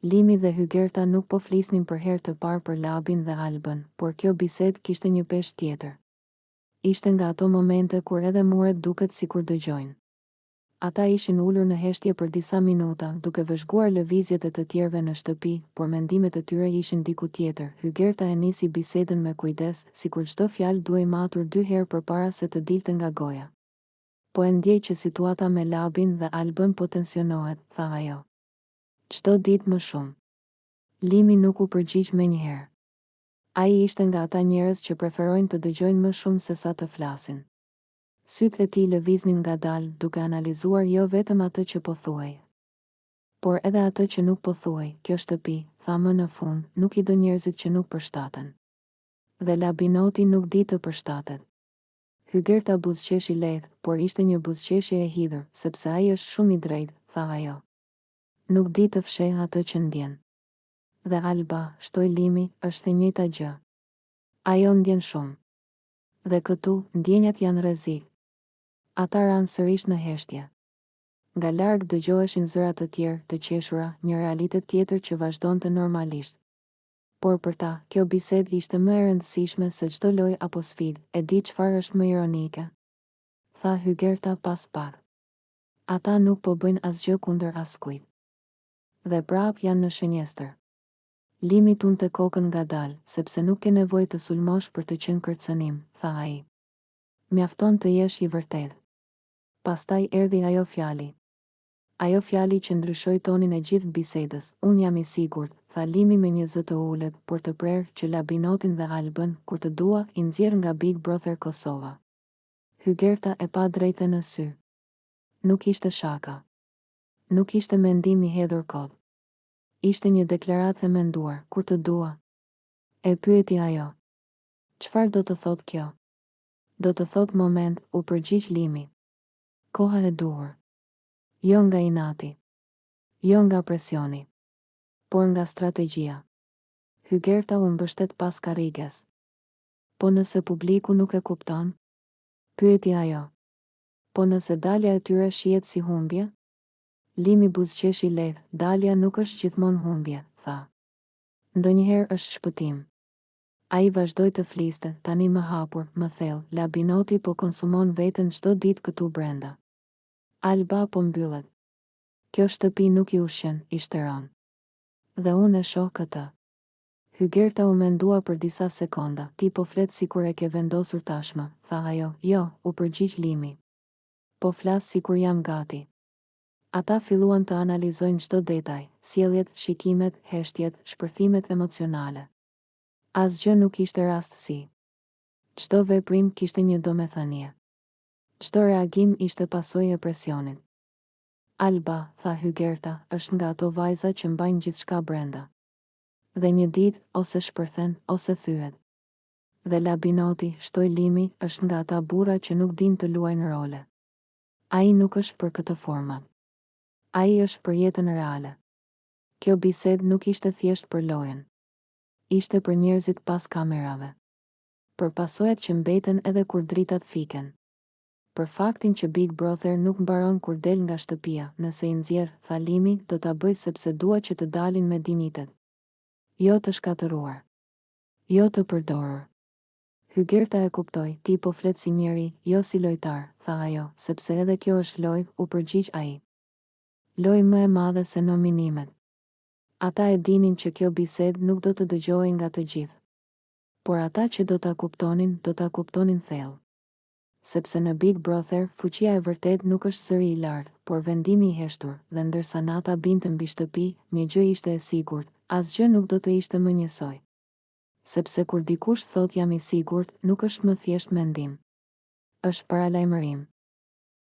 Limi dhe Hygerta nuk po flisnin për herë të parë për Labin dhe Albën, por kjo bisedë kishte një peshë tjetër. Ishte nga ato momente kur edhe muret duket sikur dëgjojnë. Ata ishin ulur në heshtje për disa minuta, duke vëzhguar lëvizjet e të tjerëve në shtëpi, por mendimet e tyre ishin diku tjetër. Hygerta e nisi bisedën me kujdes, sikur çdo fjalë duhej matur 2 herë përpara se të dilte nga goja. Po e ndjej që situata me Labin dhe Albën po tensionohet, tha ajo. Çdo ditë më shumë. Limi nuk u përgjigj menjëherë. Ai ishte nga ata njerëz që preferojnë të dëgjojnë më shumë se sa të flasin. Sytë e tij lëviznin ngadalë, duke analizuar jo vetëm atë që po thuaj, por edhe atë që nuk po thuaj. Kjo shtëpi, tha më në fund, nuk i do njerëzit që nuk përshtaten. Dhe Labinoti nuk di të përshtatet. Hygerta buzëqeshi lehtë, por ishte një buzëqeshje e hidhur, sepse ai është shumë i drejtë, tha ajo. Nuk di të fsheh atë që ndjen. Dhe Alba, shtoi Limi, është e njëjta gjë. Ajo ndjen shumë. Dhe këtu, ndjenjat janë rrezik. Ata ranë sërish në heshtje. Nga larg dëgjoheshin zëra të tjerë, të qeshura, një realitet tjetër që vazhdonte normalisht. Por për ta, kjo bisedë ishte më e rëndësishme se çdo lojë apo sfidë. E di çfarë është më ironike? Tha Hygerta pas pak. Ata nuk po bëjnë asgjë kundër askujt. Dhe prap janë në shënjestër. Limi tunte kokën ngadalë, sepse nuk ke nevojë të sulmosh për të qenë kërcënim, tha ai. Mjafton të jesh i vërtetë. Pastaj erdhi ajo fjali. Ajo fjali që ndryshoi tonin e gjithë bisedës. Unë jam i sigurt, tha Limi me një zë të ulët, por të prerë, që Labinotin dhe Albën, kur të dua, i nxjerr nga Big Brother Kosova. Hygerta e pa drejtë në sy. Nuk ishte shaka. Nuk ishte mendim i hedhur kot. Ishte një deklaratë e menduar, kur të dua. E pyeti ajo. Çfarë do të thotë kjo? Do të thotë moment, u përgjigj Limi. Koha e duhur. Jo nga inati. Jo nga presioni. Por nga strategjia. Hygerta u mbështet pas karriges. Po nëse publiku nuk e kupton? Pyeti ajo. Po nëse dalja e tyre shihet si humbje? Limi buzëqeshi lehtë, dalja nuk është gjithmonë humbje, tha. Ndonjëherë është shpëtim. Ai vazhdoi të fliste, tani më hapur, më thellë. Labinoti po konsumon veten çdo ditë këtu brenda. Alba po mbyllet. Kjo shtëpi nuk i ushqen, i shtëron. Dhe unë e shoh këtë. Hygerta u mendua për disa sekonda. Ti po flet sikur e ke vendosur tashmë, tha ajo. Jo, u përgjigj Limi. Po flas sikur jam gati. Ata filluan të analizojnë çdo detaj, sjelljet, shikimet, heshtjet, shpërthimet emocionale. Asgjë nuk ishte rastësi. Çdo veprim kishte një domethënie. Çdo reagim ishte pasojë e presionit. Alba, tha Hygerta, është nga ato vajza që mbajnë gjithçka brenda. Dhe një ditë, ose shpërthen, ose thyet. Dhe Labinoti, shtoi Limi, është nga ata burra që nuk din të luajnë role. Ai nuk është për këtë format. Ai është për jetën reale. Kjo bisedë nuk ishte thjesht për lojën. Ishte për njerëzit pas kamerave. Për pasojat që mbeten edhe kur dritat fiken. Për faktin që Big Brother nuk mbaron kur del nga shtëpia, nëse i nxjerr, tha Limi, do ta bëj sepse dua që të dalin me dinitet. Jo të shkatëruar. Jo të përdorur. Hygerta e kuptoi, ti po flet si njeri, jo si lojtar, tha ajo, sepse edhe kjo është lojë, u përgjigj ai. Lojë më e madhe se nominimet. Ata e dinin që kjo bisedë nuk do të dëgjohej nga të gjithë. Por ata që do ta kuptonin thellë. Sepse në Big Brother, fuqia e vërtet nuk është zëri i lartë, por vendimi i heshtur, dhe ndërsa nata binte mbi shtëpi, një gjë ishte e sigurt, asgjë nuk do të ishte më njësoj. Sepse kur dikush thot jam i sigurt, nuk është më thjesht mendim. Është paralajmërim.